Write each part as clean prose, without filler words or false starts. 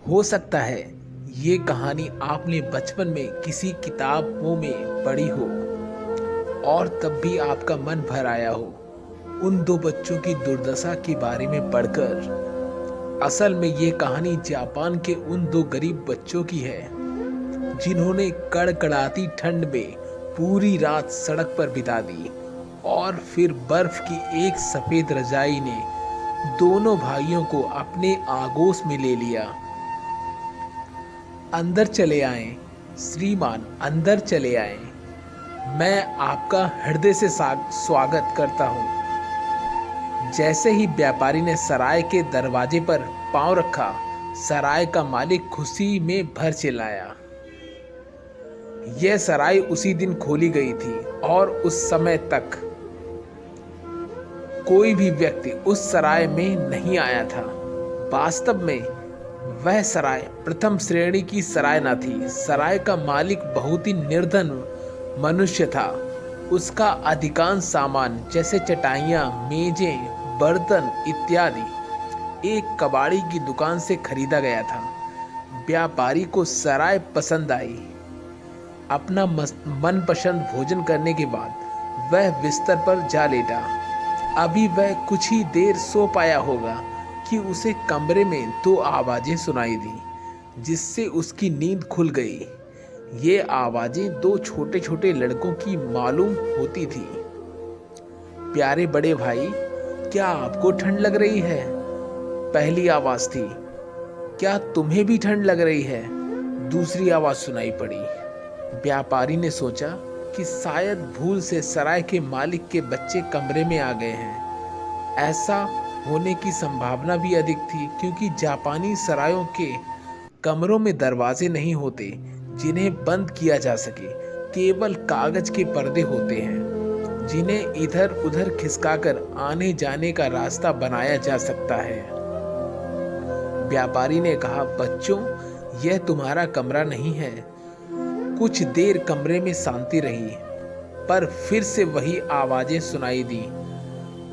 हो सकता है ये कहानी आपने बचपन में किसी किताबों में पढ़ी हो और तब भी आपका मन भर आया हो उन दो बच्चों की दुर्दशा के बारे में पढ़कर। असल में ये कहानी जापान के उन दो गरीब बच्चों की है जिन्होंने कड़कड़ाती ठंड में पूरी रात सड़क पर बिता दी और फिर बर्फ की एक सफेद रजाई ने दोनों भाइयों को अपने आगोश में ले लिया। अंदर चले आए श्रीमान, अंदर चले आए। मैं आपका हृदय से स्वागत करता हूँ। जैसे ही व्यापारी ने सराय के दरवाजे पर पांव रखा, सराय का मालिक खुशी में भर चिल्लाया। यह सराय उसी दिन खोली गई थी और उस समय तक कोई भी व्यक्ति उस सराय में नहीं आया था। वास्तव में वह सराय प्रथम श्रेणी की सराय न थी। सराय का मालिक बहुत ही निर्धन मनुष्य था। उसका अधिकांश सामान जैसे चटाइयाँ, मेजें, बर्तन इत्यादि एक कबाड़ी की दुकान से खरीदा गया था। व्यापारी को सराय पसंद आई। अपना मनपसंद भोजन करने के बाद वह बिस्तर पर जा लेटा। अभी वह कुछ ही देर सो पाया होगा कि उसे कमरे में दो आवाजें सुनाई दी, जिससे उसकी नींद खुल गई। ये आवाजें दो छोटे छोटे लड़कों की मालूम होती थी। प्यारे बड़े भाई, क्या आपको ठंड लग रही है? पहली आवाज थी। क्या तुम्हें भी ठंड लग रही है? दूसरी आवाज सुनाई पड़ी। व्यापारी ने सोचा कि शायद भूल से सराय के मालिक के बच्चे कमरे में आ गए हैं। ऐसा होने की संभावना भी अधिक थी क्योंकि जापानी सरायों के कमरों में दरवाजे नहीं होते जिन्हें बंद किया जा सके। केवल कागज के पर्दे होते हैं जिन्हें इधर उधर खिसकाकर आने जाने का रास्ता बनाया जा सकता है। व्यापारी ने कहा, बच्चों, यह तुम्हारा कमरा नहीं है। कुछ देर कमरे में शांति रही, पर फिर से वही आवाजें सुनाई दी।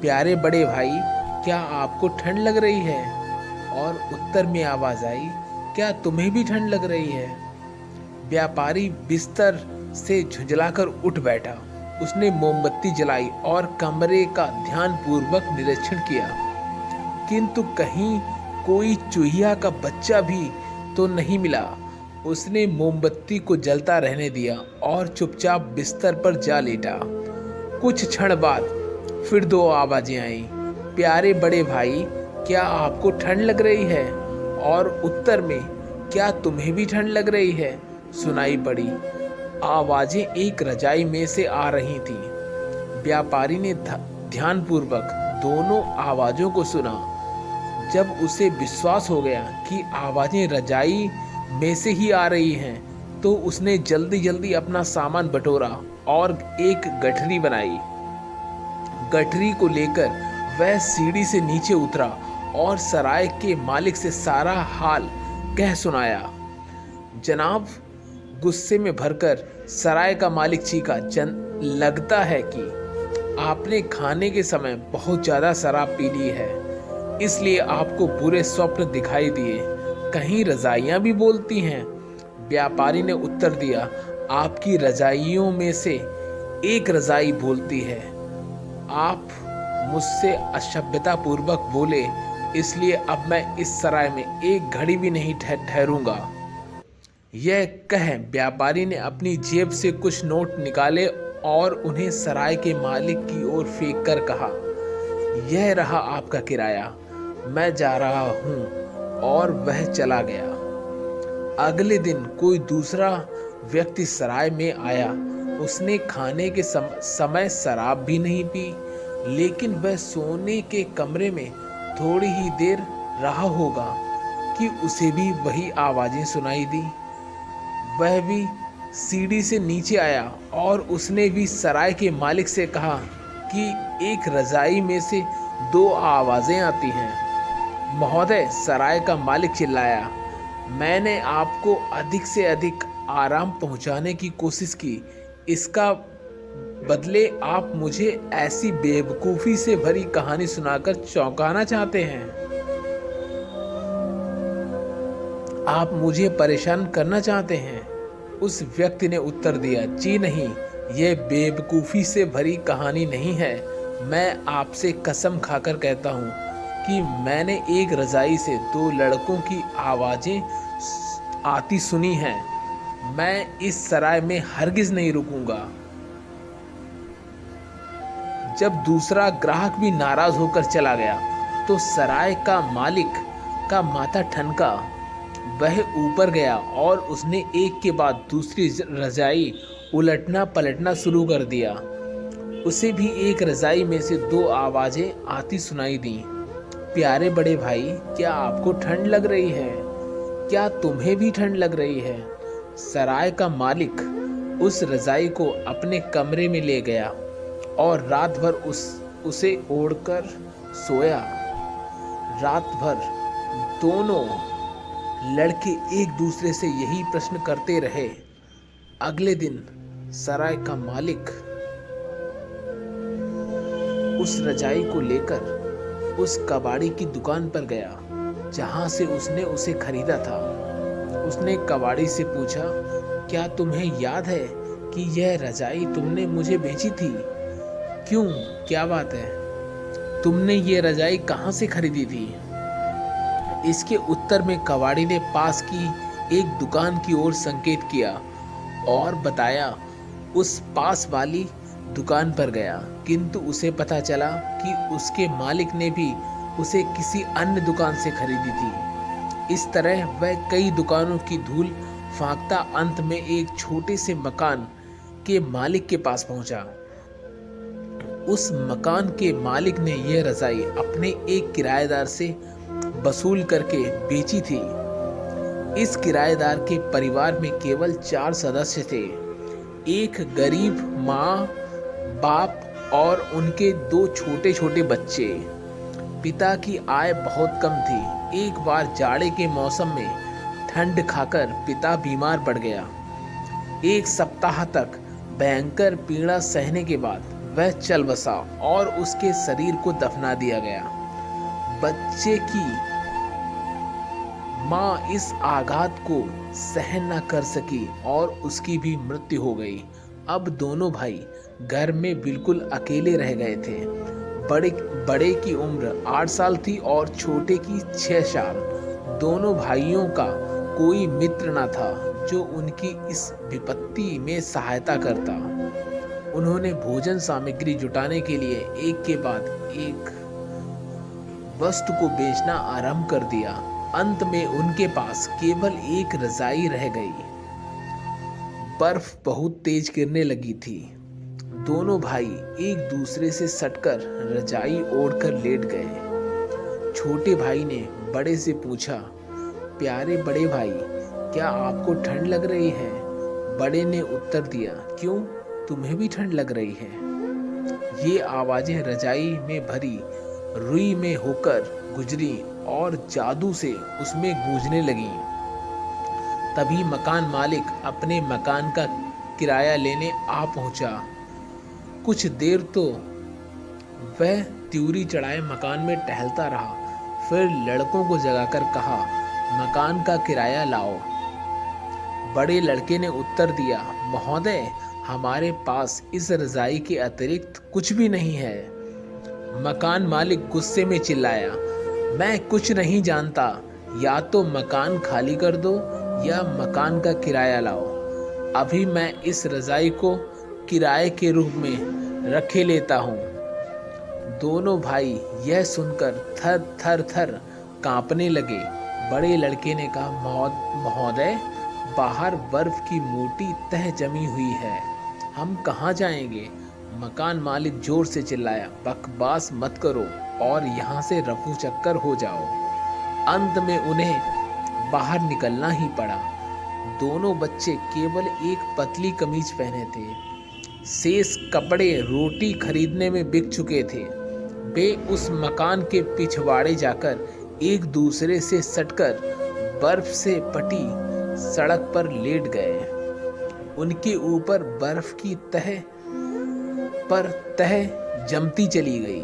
प्यारे बड़े भाई, क्या आपको ठंड लग रही है? और उत्तर में आवाज आई, क्या तुम्हें भी ठंड लग रही है? व्यापारी बिस्तर से झुंझलाकर उठ बैठा। उसने मोमबत्ती जलाई और कमरे का ध्यानपूर्वक निरीक्षण किया, किंतु कहीं कोई चूहिया का बच्चा भी तो नहीं मिला। उसने मोमबत्ती को जलता रहने दिया और चुपचाप बिस्तर पर जा लेटा। कुछ क्षण बाद फिर दो आवाजें आईं। प्यारे बड़े भाई, क्या आपको ठंड लग रही है? और उत्तर में, क्या तुम्हें भी ठंड लग रही है? सुनाई पड़ी। आवाजें एक रजाई में से आ रही थीं। व्यापारी ने ध्यानपूर्वक दोनों आवाजों को सुना। जब उसे विश्वास हो गया कि आवाजें रजाई में से ही आ रही हैं, तो उसने जल्दी जल्दी अपना सामान बटोरा और एक गठरी बनाई। गठरी को लेकर वह सीढ़ी से नीचे उतरा और सराय के मालिक से सारा हाल कह सुनाया। जनाब, गुस्से में भरकर सराय का मालिक चीखा, लगता है कि आपने खाने के समय बहुत ज़्यादा शराब पी ली है, इसलिए आपको बुरे स्वप्न दिखाई दिए। कहीं रजाइयाँ भी बोलती हैं? व्यापारी ने उत्तर दिया, आपकी रजाइयों में से एक रजाई बोलती है। आप मुझसे असभ्यता पूर्वक बोले, इसलिए अब मैं इस सराय में एक घड़ी भी नहीं ठहरूंगा। यह कह व्यापारी ने अपनी जेब से कुछ नोट निकाले और उन्हें सराय के मालिक की ओर फेंक कर कहा, यह रहा आपका किराया, मैं जा रहा हूँ। और वह चला गया। अगले दिन कोई दूसरा व्यक्ति सराय में आया। उसने खाने के समय शराब भी नहीं पी, लेकिन वह सोने के कमरे में थोड़ी ही देर रहा होगा कि उसे भी वही आवाजें सुनाई दी। वह भी सीढ़ी से नीचे आया और उसने भी सराय के मालिक से कहा कि एक रजाई में से दो आवाजें आती हैं। महोदय, सराय का मालिक चिल्लाया, मैंने आपको अधिक से अधिक आराम पहुंचाने की कोशिश की, इसका बदले आप मुझे ऐसी बेवकूफ़ी से भरी कहानी सुनाकर चौंकाना चाहते हैं? आप मुझे परेशान करना चाहते हैं? उस व्यक्ति ने उत्तर दिया, जी नहीं, यह बेवकूफ़ी से भरी कहानी नहीं है। मैं आपसे कसम खाकर कहता हूँ कि मैंने एक रज़ाई से 2 लड़कों की आवाज़ें आती सुनी हैं। मैं इस सराय में हरगिज़ नहीं रुकूंगा। जब दूसरा ग्राहक भी नाराज़ होकर चला गया तो सराय का मालिक का माथा ठनका। वह ऊपर गया और उसने एक के बाद दूसरी रजाई उलटना पलटना शुरू कर दिया। उसे भी एक रजाई में से 2 आवाज़ें आती सुनाई दी। प्यारे बड़े भाई, क्या आपको ठंड लग रही है? क्या तुम्हें भी ठंड लग रही है? सराय का मालिक उस रजाई को अपने कमरे में ले गया और रात भर उसे ओढ़कर सोया। रात भर दोनों लड़के एक दूसरे से यही प्रश्न करते रहे। अगले दिन सराय का मालिक उस रजाई को लेकर उस कबाड़ी की दुकान पर गया जहां से उसने उसे खरीदा था। उसने कबाड़ी से पूछा, क्या तुम्हें याद है कि यह रजाई तुमने मुझे बेची थी? क्यों, क्या बात है? तुमने ये रजाई कहाँ से खरीदी थी? इसके उत्तर में कबाड़ी ने पास की एक दुकान की ओर संकेत किया और बताया उस पास वाली दुकान पर गया, किंतु उसे पता चला कि उसके मालिक ने भी उसे किसी अन्य दुकान से खरीदी थी। इस तरह वह कई दुकानों की धूल फांकता अंत में एक छोटे से मकान के मालिक के पास पहुंचा। उस मकान के मालिक ने यह रजाई अपने एक किराएदार से वसूल करके बेची थी। इस किराएदार के परिवार में केवल 4 सदस्य थे, एक गरीब माँ, बाप और उनके 2 छोटे छोटे बच्चे। पिता की आय बहुत कम थी। एक बार जाड़े के मौसम में ठंड खाकर पिता बीमार पड़ गया। 1 सप्ताह तक भयंकर पीड़ा सहने के बाद वह चल बसा और उसके शरीर को दफना दिया गया। बच्चे की माँ इस आघात को सहन न कर सकी और उसकी भी मृत्यु हो गई। अब दोनों भाई घर में बिल्कुल अकेले रह गए थे। बड़े की उम्र 8 साल थी और छोटे की 6 साल। दोनों भाइयों का कोई मित्र न था जो उनकी इस विपत्ति में सहायता करता। उन्होंने भोजन सामग्री जुटाने के लिए एक के बाद एक वस्तु को बेचना आरंभ कर दिया। अंत में उनके पास केवल एक रजाई रह गई। बर्फ बहुत तेज गिरने लगी थी। दोनों भाई एक दूसरे से सटकर रजाई ओढ़कर लेट गए। छोटे भाई ने बड़े से पूछा, प्यारे बड़े भाई, क्या आपको ठंड लग रही है? बड़े ने उत्तर दिया, क्यों, तुम्हें भी ठंड लग रही है? ये आवाजें रजाई में भरी रुई में होकर गुजरी और जादू से उसमें गूंजने लगी। तभी मकान मालिक अपने मकान का किराया लेने आ पहुंचा। कुछ देर तो वह त्यूरी चढ़ाए मकान में टहलता रहा, फिर लड़कों को जगाकर कहा, मकान का किराया लाओ। बड़े लड़के ने उत्तर दिया, महोदय, हमारे पास इस रजाई के अतिरिक्त कुछ भी नहीं है। मकान मालिक गुस्से में चिल्लाया, मैं कुछ नहीं जानता, या तो मकान खाली कर दो या मकान का किराया लाओ। अभी मैं इस रजाई को किराए के रूप में रखे लेता हूँ। दोनों भाई यह सुनकर थर थर थर कांपने लगे। बड़े लड़के ने कहा, महोदय, बाहर बर्फ की मोटी तह जमी हुई है, हम कहाँ जाएंगे? मकान मालिक जोर से चिल्लाया, बकवास मत करो और यहाँ से रफू चक्कर हो जाओ। अंत में उन्हें बाहर निकलना ही पड़ा। दोनों बच्चे केवल एक पतली कमीज पहने थे। शेष कपड़े रोटी खरीदने में बिक चुके थे। वे उस मकान के पिछवाड़े जाकर एक दूसरे से सटकर बर्फ से पटी सड़क पर लेट गए। उनके ऊपर बर्फ की तह पर तह जमती चली गई।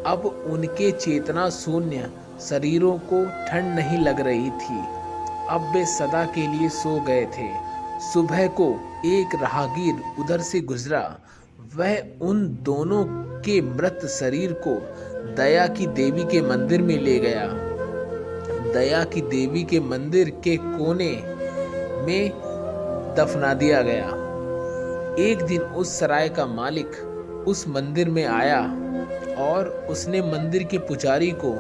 अब उनके चेतना शून्य शरीरों को ठंड नहीं लग रही थी। अब वे सदा के लिए सो गए थे। सुबह को एक राहगीर उधर से गुजरा। वह उन दोनों के मृत शरीर को दया की देवी के मंदिर में ले गया। दया की देवी के मंदिर के कोने में दफना दिया गया। एक दिन उस सराय का मालिक उस मंदिर में आया और उसने मंदिर के पुजारी को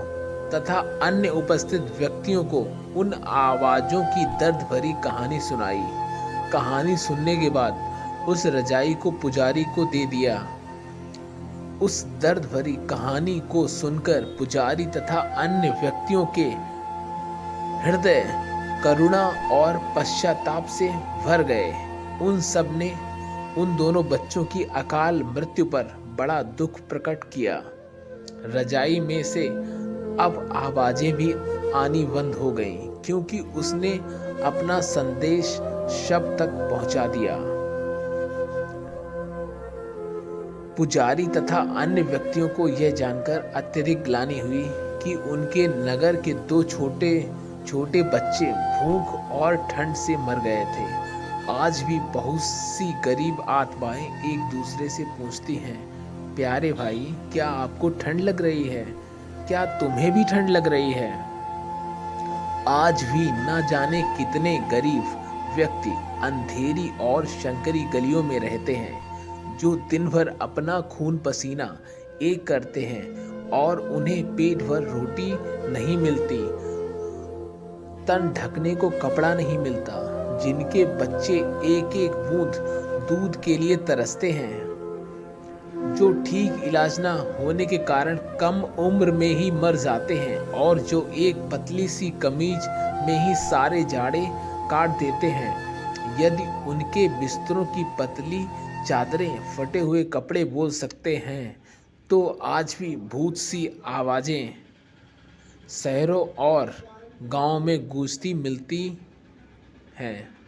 तथा अन्य उपस्थित व्यक्तियों को उन आवाजों की दर्द भरी कहानी सुनाई। कहानी सुनने के बाद उस रजाई को पुजारी को दे दिया। उस दर्द भरी कहानी को सुनकर पुजारी तथा अन्य व्यक्तियों के हृदय करुणा और पश्चाताप से भर गए। उन सब ने उन दोनों बच्चों की अकाल मृत्यु पर बड़ा दुख प्रकट किया। रजाई में से अब आवाजें भी आनी बंद हो गईं, क्योंकि उसने अपना संदेश शब तक पहुंचा दिया। पुजारी तथा अन्य व्यक्तियों को यह जानकर अत्यधिक ग्लानि हुई कि उनके नगर के दो छोटे छोटे बच्चे भूख और ठंड से मर गए थे। आज भी बहुत सी गरीब आत्माएं एक दूसरे से पूछती हैं, प्यारे भाई, क्या आपको ठंड लग रही है? क्या तुम्हें भी ठंड लग रही है? आज भी न जाने कितने गरीब व्यक्ति अंधेरी और शंकरी गलियों में रहते हैं, जो दिन भर अपना खून पसीना एक करते हैं और उन्हें पेट भर रोटी नहीं मिलती, तन ढकने को कपड़ा नहीं मिलता, जिनके बच्चे एक एक बूंद दूध के लिए तरसते हैं, जो ठीक इलाज ना होने के कारण कम उम्र में ही मर जाते हैं और जो एक पतली सी कमीज में ही सारे जाड़े काट देते हैं। यदि उनके बिस्तरों की पतली चादरें फटे हुए कपड़े बोल सकते हैं, तो आज भी भूत सी आवाज़ें शहरों और गांव में गूंजती मिलती हैं।